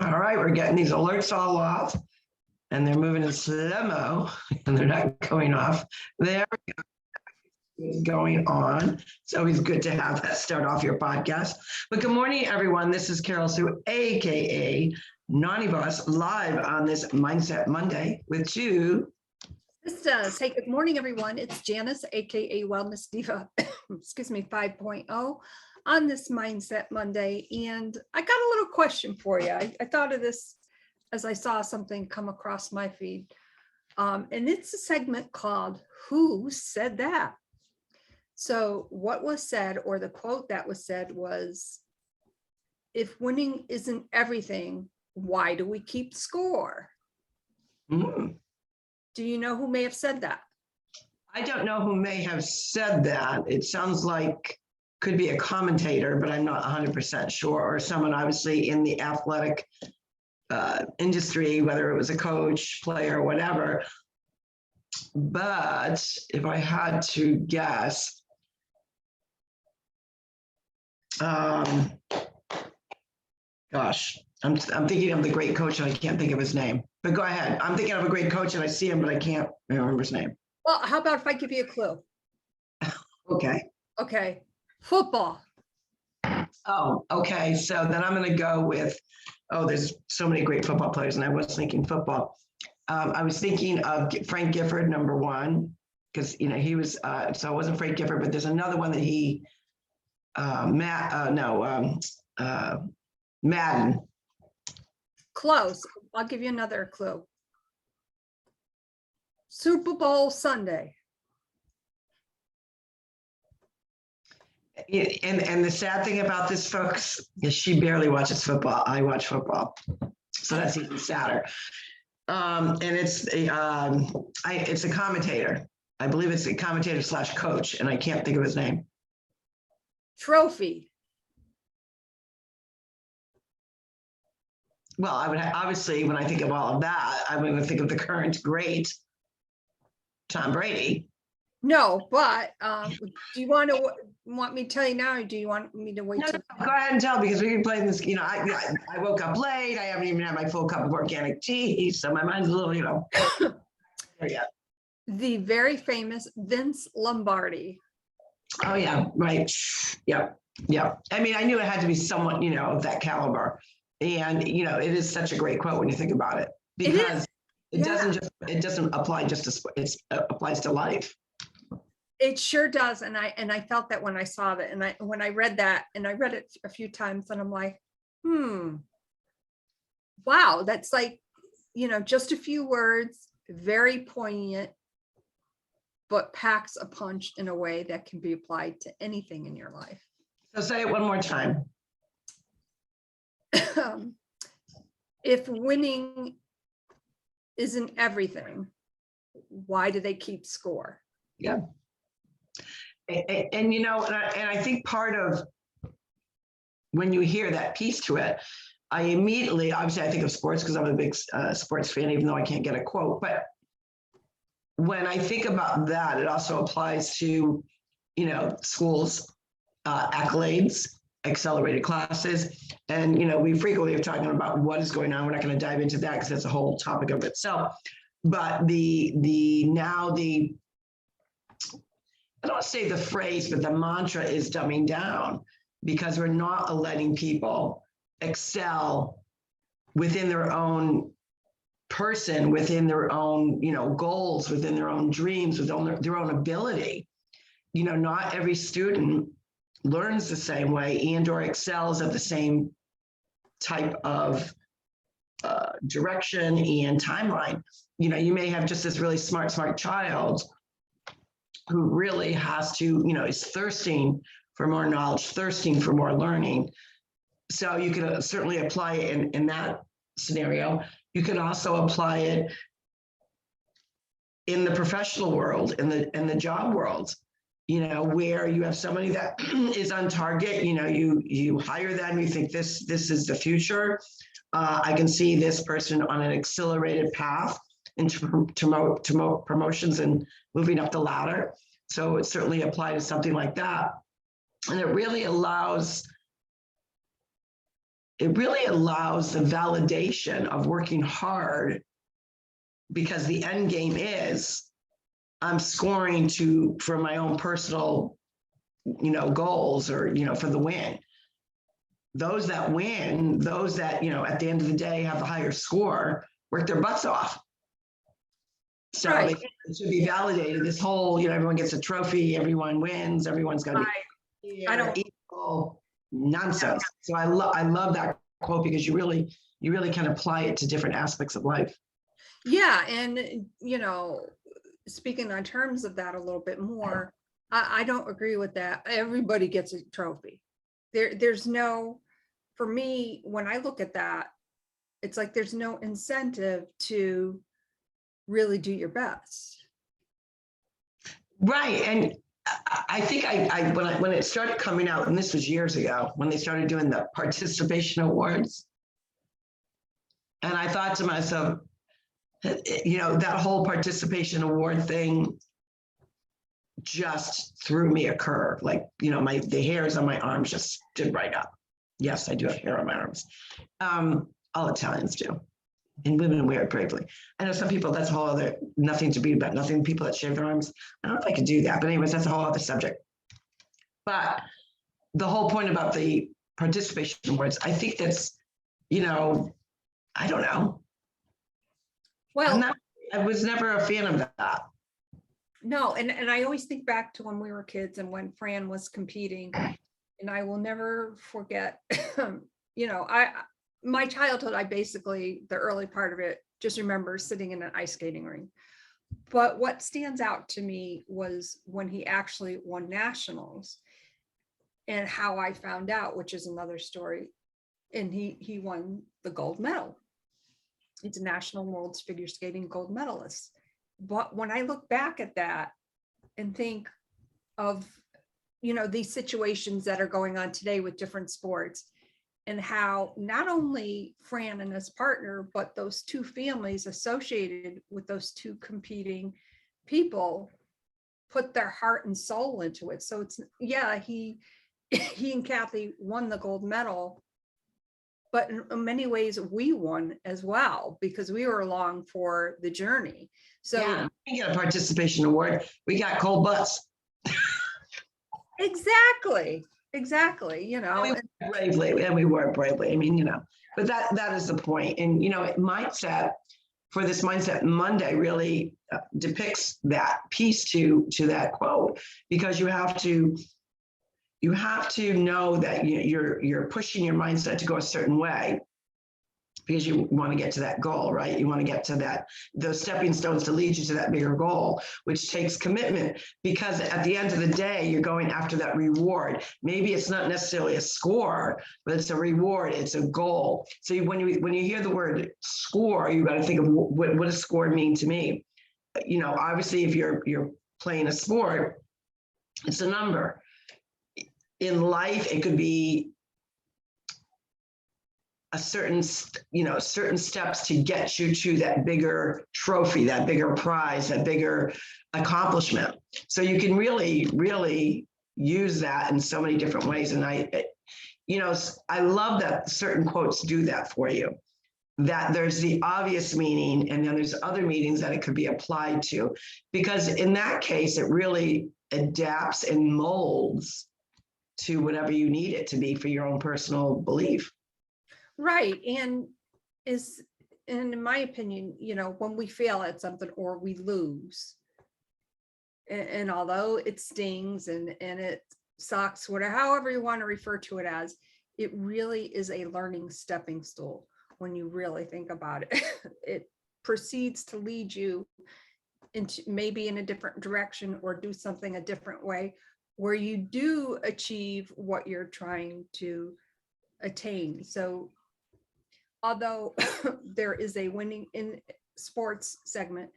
All right, we're getting these alerts all off, and they're moving in slow-mo, and they're not going off. There we go. It's going on. It's always good to have that start off your podcast. But good morning, everyone. This is Carol Sue, aka Nani Boss, live on this Mindset Monday with you. TwoSistas. Hey, good morning, everyone. It's Janice, aka Wellness Diva, excuse me, 5.0 on this Mindset Monday. And I got a little question for you. I thought of this as I saw something come across my feed. And it's a segment called Who Said That? So what was said, or the quote that was said, was, if winning isn't everything, why do we keep score? Mm. Do you know who may have said that? I don't know who may have said that. It sounds like could be a commentator, but I'm not 100% sure, or someone obviously in the athletic industry, whether it was a coach, player, whatever. But if I had to guess, gosh, I'm thinking of the great coach and I can't think of his name. But go ahead. I'm thinking of a great coach and I see him, but I can't remember his name. Well, how about if I give you a clue? Okay. Okay. Football. Oh, okay. So then I'm going to go with, there's so many great football players, and I was thinking football. I was thinking of Frank Gifford, number one, because, he was, so it wasn't Frank Gifford, but there's another one that he, Madden. Close. I'll give you another clue. Super Bowl Sunday. And the sad thing about this, folks, is she barely watches football. I watch football, so that's even sadder. And it's a commentator. I believe it's a commentator / coach, and I can't think of his name. Trophy. Well, I would obviously, when I think of all of that, I'm going to think of the current great Tom Brady. No, but do you want me to tell you now, or do you want me to wait? No, go ahead and tell, because we can play this. I woke up late. I haven't even had my full cup of organic tea, so my mind's a little, yeah. The very famous Vince Lombardi. Oh yeah, right. Yeah. I mean, I knew it had to be someone, of that caliber. And, it is such a great quote when you think about it, because it doesn't apply just to, it applies to life. It sure does. And I felt that when I saw that, and when I read that, and I read it a few times, and I'm like, wow, that's like, just a few words, very poignant, but packs a punch in a way that can be applied to anything in your life. So say it one more time. If winning isn't everything, why do they keep score? Yeah. And I think part of when you hear that piece to it, I immediately, obviously I think of sports because I'm a big sports fan, even though I can't get a quote. But when I think about that, it also applies to, schools, accolades, accelerated classes. And, we frequently are talking about what is going on. We're not going to dive into that because that's a whole topic of itself. But I don't say the phrase, but the mantra is dumbing down, because we're not letting people excel within their own person, within their own, goals, within their own dreams, within their own ability. Not every student learns the same way and or excels at the same type of direction and timeline. You may have just this really smart child who really has to, is thirsting for more knowledge, thirsting for more learning. So you could certainly apply it in that scenario. You can also apply it in the professional world, in the job world, where you have somebody that is on target. You hire them, you think this is the future. I can see this person on an accelerated path into promotions and moving up the ladder. So it certainly applies to something like that. And it really allows it really allows the validation of working hard, because the end game is I'm scoring for my own personal, goals, or, for the win. Those that win, those that, at the end of the day have the higher score, work their butts off. So Right. it should be validated. This whole, everyone gets a trophy, everyone wins, everyone's got to be I don't. equal nonsense. So I love that quote, because you really can apply it to different aspects of life. Yeah, and speaking on terms of that a little bit more, I don't agree with that. Everybody gets a trophy. There's no, for me, when I look at that, it's like there's no incentive to really do your best. Right. And I think when it started coming out, and this was years ago, when they started doing the participation awards, and I thought to myself, that whole participation award thing just threw me a curve. Like, the hairs on my arms just stood right up. Yes, I do have hair on my arms. All Italians do. And women wear it bravely. I know some people, that's a whole other, nothing to be about, nothing, people that shave their arms. I don't know if I could do that, but anyways, that's a whole other subject. But the whole point about the participation awards, I think that's, I don't know. Well, I was never a fan of that. no, and I always think back to when we were kids and when Fran was competing, and I will never forget, my childhood, I basically, the early part of it, just remember sitting in an ice skating rink. But what stands out to me was when he actually won nationals, and how I found out, which is another story. And he won the gold medal. He's a national world's figure skating gold medalist. But when I look back at that and think of, these situations that are going on today with different sports, and how not only Fran and his partner, but those two families associated with those two competing people put their heart and soul into it. So it's, yeah, he and Kathy won the gold medal, but in many ways we won as well, because we were along for the journey. So yeah, we get a participation award. We got cold butts. Exactly. And we work bravely. I mean, but that is the point. And, mindset for this Mindset Monday really depicts that piece to that quote, because you have to know that you're pushing your mindset to go a certain way, because you want to get to that goal, right? You want to get to those stepping stones to lead you to that bigger goal, which takes commitment, because at the end of the day, you're going after that reward. Maybe it's not necessarily a score, but it's a reward. It's a goal. So when you hear the word score, you got to think of what does score mean to me? Obviously, if you're playing a sport, it's a number. In life, it could be certain steps to get you to that bigger trophy, that bigger prize, that bigger accomplishment. So you can really, really use that in so many different ways. And I love that certain quotes do that for you, that there's the obvious meaning, and then there's other meanings that it could be applied to, because in that case, it really adapts and molds to whatever you need it to be for your own personal belief. Right. And in my opinion, when we fail at something or we lose, and although it stings and it sucks, whatever, however you want to refer to it as, it really is a learning stepping stool. When you really think about it, it proceeds to lead you into maybe in a different direction, or do something a different way, where you do achieve what you're trying to attain. So although there is a winning in sports segment,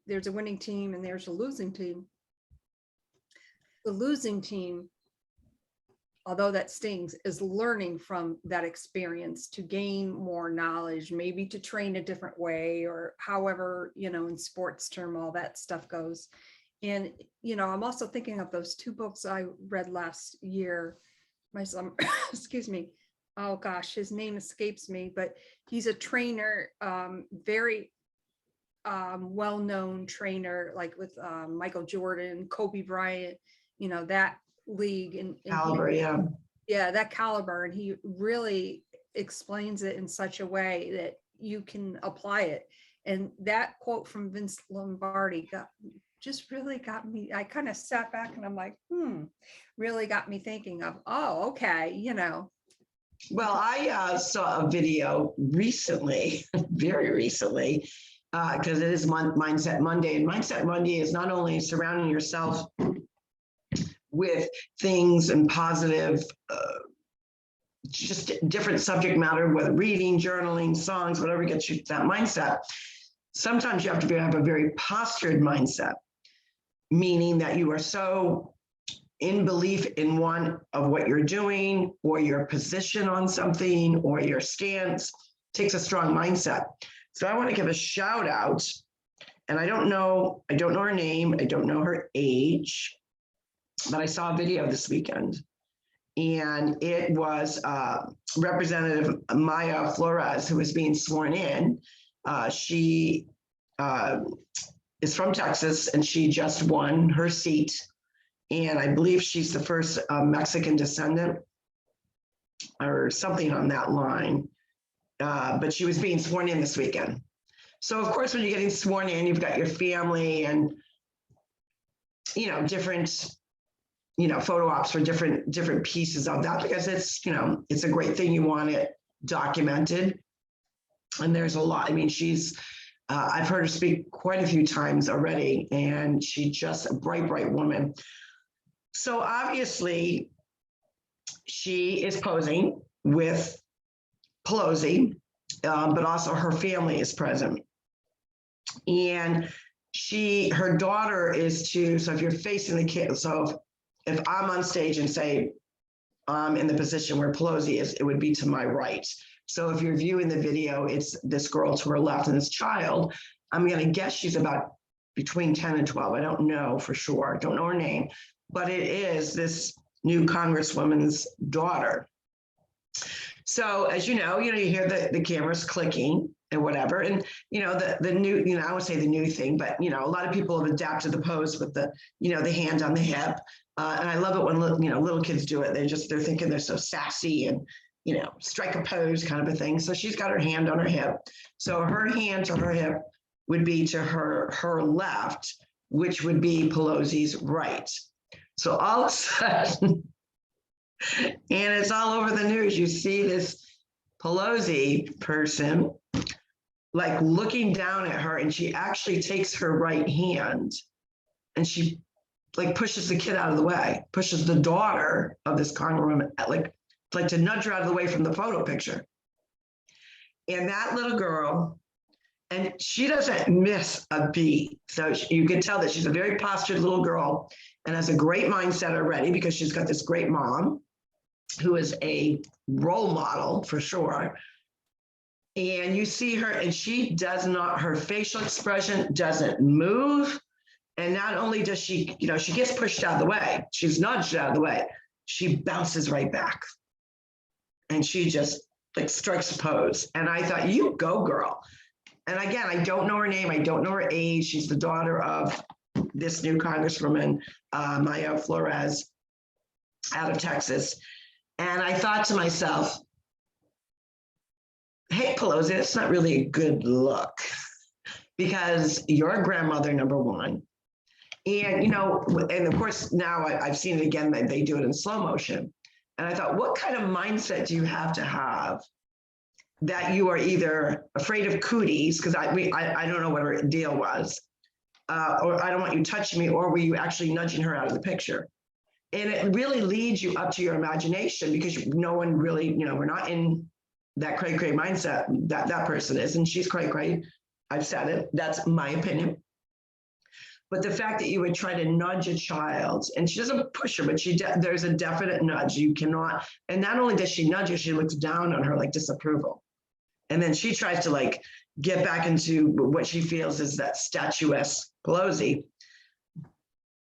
there's a winning team and there's a losing team. The losing team, although that stings, is learning from that experience to gain more knowledge, maybe to train a different way, or however, in sports term, all that stuff goes. And, I'm also thinking of those two books I read last year. My son, excuse me, oh gosh, his name escapes me, but he's a trainer, very well-known trainer, like with Michael Jordan, Kobe Bryant, that league. And Caliber, yeah. yeah, that caliber. And he really explains it in such a way that you can apply it. And that quote from Vince Lombardi really got me. I kind of sat back and I'm like, really got me thinking of, oh, okay, Well, I saw a video recently, very recently, because it is Mindset Monday. And Mindset Monday is not only surrounding yourself with things and positive, just different subject matter, whether reading, journaling, songs, whatever gets you that mindset. Sometimes you have to have a very postured mindset, meaning that you are so in belief in one of what you're doing or your position on something or your stance. Takes a strong mindset. So I want to give a shout out, and I don't know her name, I don't know her age, but I saw a video this weekend, and it was Representative Maya Flores who was being sworn in. She is from Texas, and she just won her seat. And I believe she's the first Mexican descendant or something on that line. But she was being sworn in this weekend. So of course, when you're getting sworn in, you've got your family and, different, photo ops for different pieces of that, because it's, it's a great thing. You want it documented. And there's a lot. I mean, I've heard her speak quite a few times already, and she's just a bright, bright woman. So obviously, she is posing with Pelosi, but also her family is present. And her daughter is so if you're facing the kid, so if I'm on stage and say I'm in the position where Pelosi is, it would be to my right. So if you're viewing the video, it's this girl to her left and this child. I'm going to guess she's about between 10 and 12. I don't know for sure. I don't know her name, but it is this new Congresswoman's daughter. So as you hear the cameras clicking and whatever. And, the new, I would say the new thing, but, a lot of people have adapted the pose with the hand on the hip. And I love it when, little kids do it. They're thinking they're so sassy and, strike a pose kind of a thing. So she's got her hand on her hip. So her hand to her hip would be to her left, which would be Pelosi's right. So all of a sudden, and it's all over the news, you see this Pelosi person like looking down at her, and she actually takes her right hand and she like pushes the kid out of the way, pushes the daughter of this congresswoman, like to nudge her out of the way from the photo picture. And that little girl, and she doesn't miss a beat. So you can tell that she's a very postured little girl and has a great mindset already, because she's got this great mom who is a role model for sure. And you see her, and her facial expression doesn't move. And not only does she, she gets pushed out of the way, she's nudged out of the way, she bounces right back. And she just like strikes a pose. And I thought, you go, girl. And again, I don't know her name. I don't know her age. She's the daughter of this new Congresswoman, Maya Flores, out of Texas. And I thought to myself, hey, Pelosi, that's not really a good look, because you're a grandmother, number one. And, and of course, now I've seen it again, that they do it in slow motion. And I thought, what kind of mindset do you have to have that you are either afraid of cooties, because I don't know what her deal was, or I don't want you touching me, or were you actually nudging her out of the picture? And it really leads you up to your imagination, because no one really, we're not in that cray-cray mindset that person is, and she's cray-cray. I've said it, that's my opinion. But the fact that you would try to nudge a child, and she doesn't push her, but there's a definite nudge. You cannot, and not only does she nudge her, she looks down on her like disapproval. And then she tries to like get back into what she feels is that statuesque Pelosi.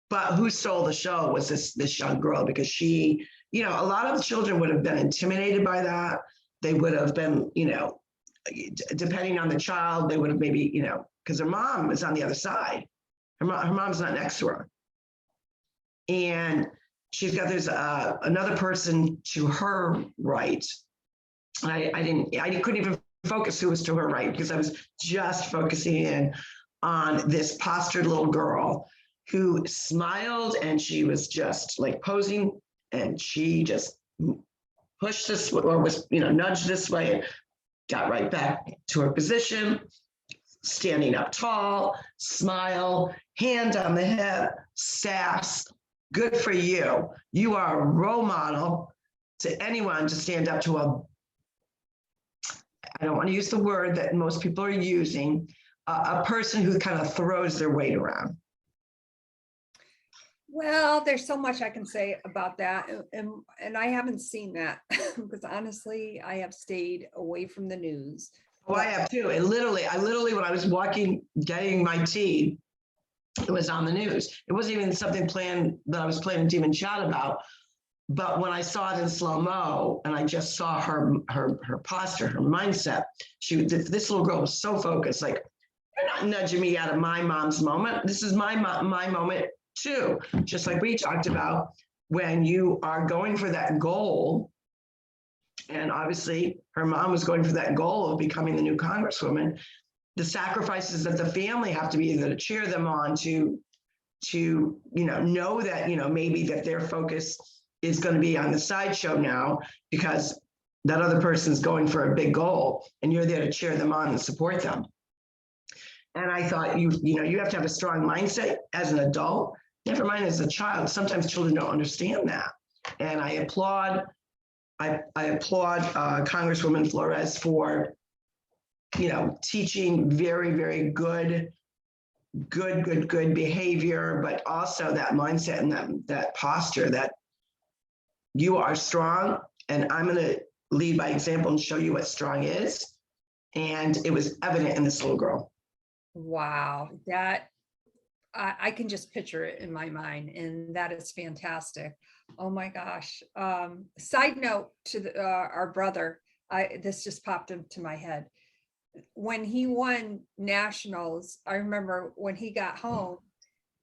But who stole the show was this young girl, because she a lot of the children would have been intimidated by that. They would have been, depending on the child, they would have maybe, because their mom is on the other side. Her mom's not next to her. And she's got, there's another person to her right. I couldn't even focus who was to her right because I was just focusing in on this postured little girl who smiled, and she was just like posing, and she just pushed this or was, nudged this way, got right back to her position, standing up tall, smile, hand on the hip, sass. Good for you. You are a role model to anyone to stand up to I don't want to use the word that most people are using, a person who kind of throws their weight around. Well, there's so much I can say about that. And I haven't seen that because honestly, I have stayed away from the news. Oh, I have too. And I literally, when I was walking, getting my tea, it was on the news. It wasn't even something planned that I was planning to even chat about. But when I saw it in slow-mo and I just saw her posture, her mindset, this little girl was so focused, like, you're not nudging me out of my mom's moment. This is my moment too. Just like we talked about, when you are going for that goal, and obviously her mom was going for that goal of becoming the new Congresswoman, the sacrifices that the family have to be there to cheer them on, to know that, maybe that their focus is going to be on the sideshow now because that other person's going for a big goal and you're there to cheer them on and support them. And I thought, you have to have a strong mindset as an adult, never mind as a child. Sometimes children don't understand that. And I applaud Congresswoman Flores for, teaching very, very good behavior, but also that mindset and that posture that you are strong, and I'm going to lead by example and show you what strong is. And it was evident in this little girl. Wow, that I can just picture it in my mind, and that is fantastic. Oh my gosh. Side note to our brother, this just popped into my head. When he won nationals, I remember when he got home,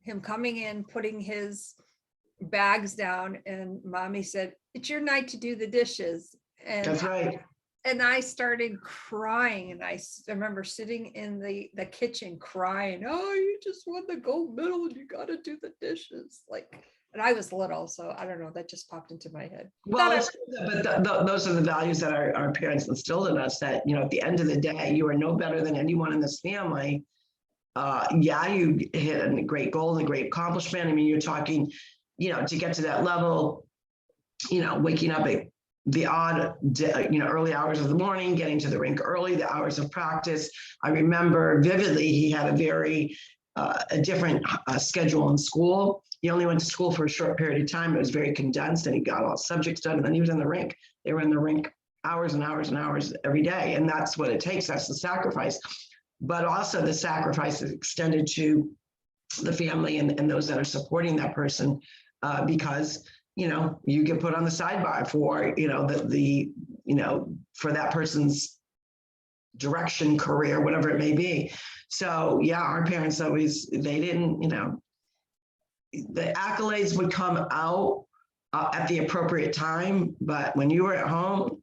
him coming in, putting his bags down, and mommy said, "It's your night to do the dishes." And that's right. And I started crying, and I remember sitting in the kitchen crying, "Oh, you just won the gold medal and you got to do the dishes." And I was little, so I don't know, that just popped into my head. Well, those are the values that our parents instilled in us, that, at the end of the day, you are no better than anyone in this family. You hit a great goal and a great accomplishment. I mean, you're talking, to get to that level, waking up at the odd, early hours of the morning, getting to the rink early, the hours of practice. I remember vividly, he had a different schedule in school. He only went to school for a short period of time. It was very condensed, and he got all subjects done, and then he was in the rink. They were in the rink hours and hours and hours every day, and that's what it takes. That's the sacrifice. But also the sacrifice is extended to the family and those that are supporting that person, because you get put on the sidebar for for that person's direction, career, whatever it may be. So yeah, our parents always, they didn't, the accolades would come out at the appropriate time, but when you were at home,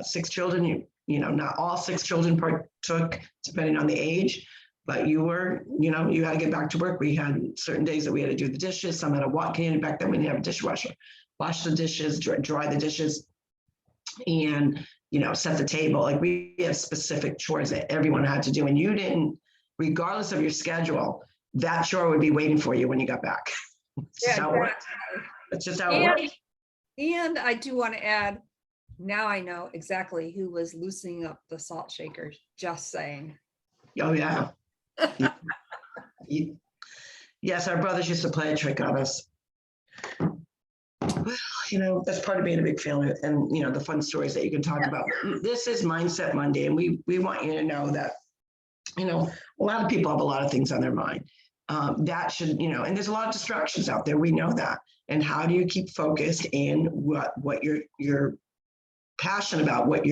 6 children, not all 6 children partook, depending on the age, but you were, you had to get back to work. We had certain days that we had to do the dishes. Some had to walk in. Back then we didn't have a dishwasher. Wash the dishes, dry the dishes, and, set the table. Like, we have specific chores that everyone had to do. And you didn't, regardless of your schedule, that chore would be waiting for you when you got back. That's just how it works. And I do want to add, now I know exactly who was loosening up the salt shakers. Just saying. Oh, yeah. Yes, our brothers used to play a trick on us. Well, that's part of being a big family, and the fun stories that you can talk about. This is Mindset Monday, and we want you to know that a lot of people have a lot of things on their mind, that should, and there's a lot of distractions out there. We know that. And how do you keep focused in what you're passionate about, what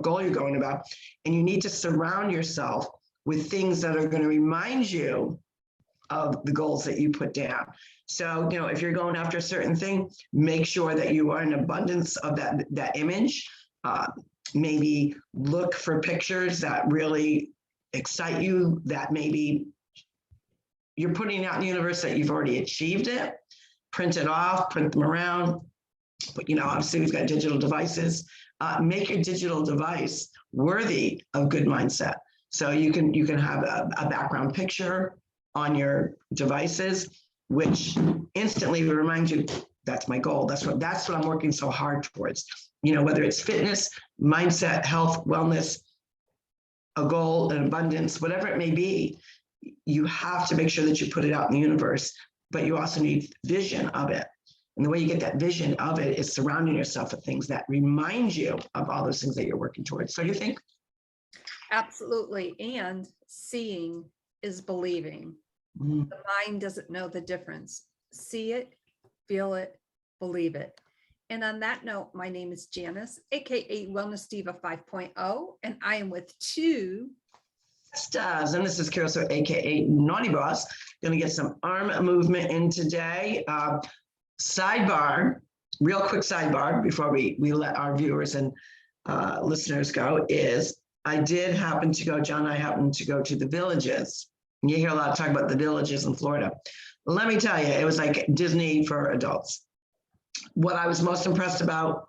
goal you're going about? And you need to surround yourself with things that are going to remind you of the goals that you put down. So, if you're going after a certain thing, make sure that you are in abundance of that image. Maybe look for pictures that really excite you, that maybe you're putting out in the universe that you've already achieved it. Print it off, print them around. But, obviously we've got digital devices. Make your digital device worthy of good mindset. So you can have a background picture on your devices, which instantly reminds you, that's my goal. That's what I'm working so hard towards. Whether it's fitness, mindset, health, wellness, a goal, an abundance, whatever it may be, you have to make sure that you put it out in the universe, but you also need vision of it. And the way you get that vision of it is surrounding yourself with things that remind you of all those things that you're working towards. So you think? Absolutely. And seeing is believing. Mm. The mind doesn't know the difference. See it, feel it, believe it. And on that note, my name is Janice, aka Wellness Diva 5.0, and I am with TwoSistas, and this is Carol, so aka Naughty Boss. Going to get some arm movement in today. Sidebar, real quick sidebar before we let our viewers and listeners go, is I did happen to go, John and I happened to go to the Villages. You hear a lot of talk about the Villages in Florida. Let me tell you, it was like Disney for adults. What I was most impressed about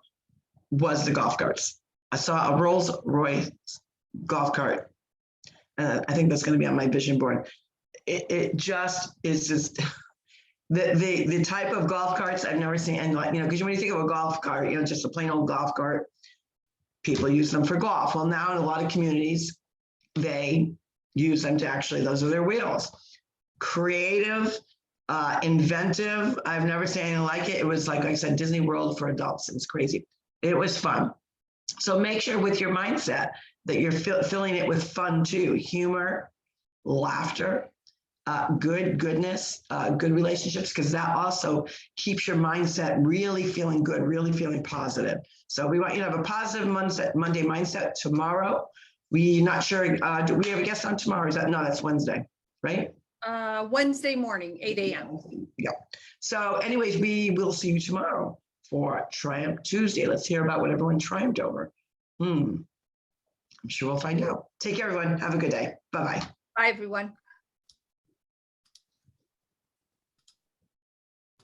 was the golf carts. I saw a Rolls Royce golf cart. I think that's going to be on my vision board. It just is just the type of golf carts I've never seen. And because when you think of a golf cart, just a plain old golf cart, people use them for golf. Well, now in a lot of communities, they use them to those are their wheels. Creative, inventive. I've never seen anything like it. It was like I said, Disney World for adults. It was crazy. It was fun. So make sure with your mindset that you're filling it with fun too, humor, laughter, goodness, good relationships, because that also keeps your mindset really feeling good, really feeling positive. So we want you to have a positive Monday mindset tomorrow. We're not sure, do we have a guest on tomorrow? No, that's Wednesday, right? Wednesday morning, 8 a.m. Yeah. So anyways, we will see you tomorrow for Triumph Tuesday. Let's hear about what everyone triumphed over. I'm sure we'll find out. Take care, everyone. Have a good day. Bye-bye. Bye, everyone.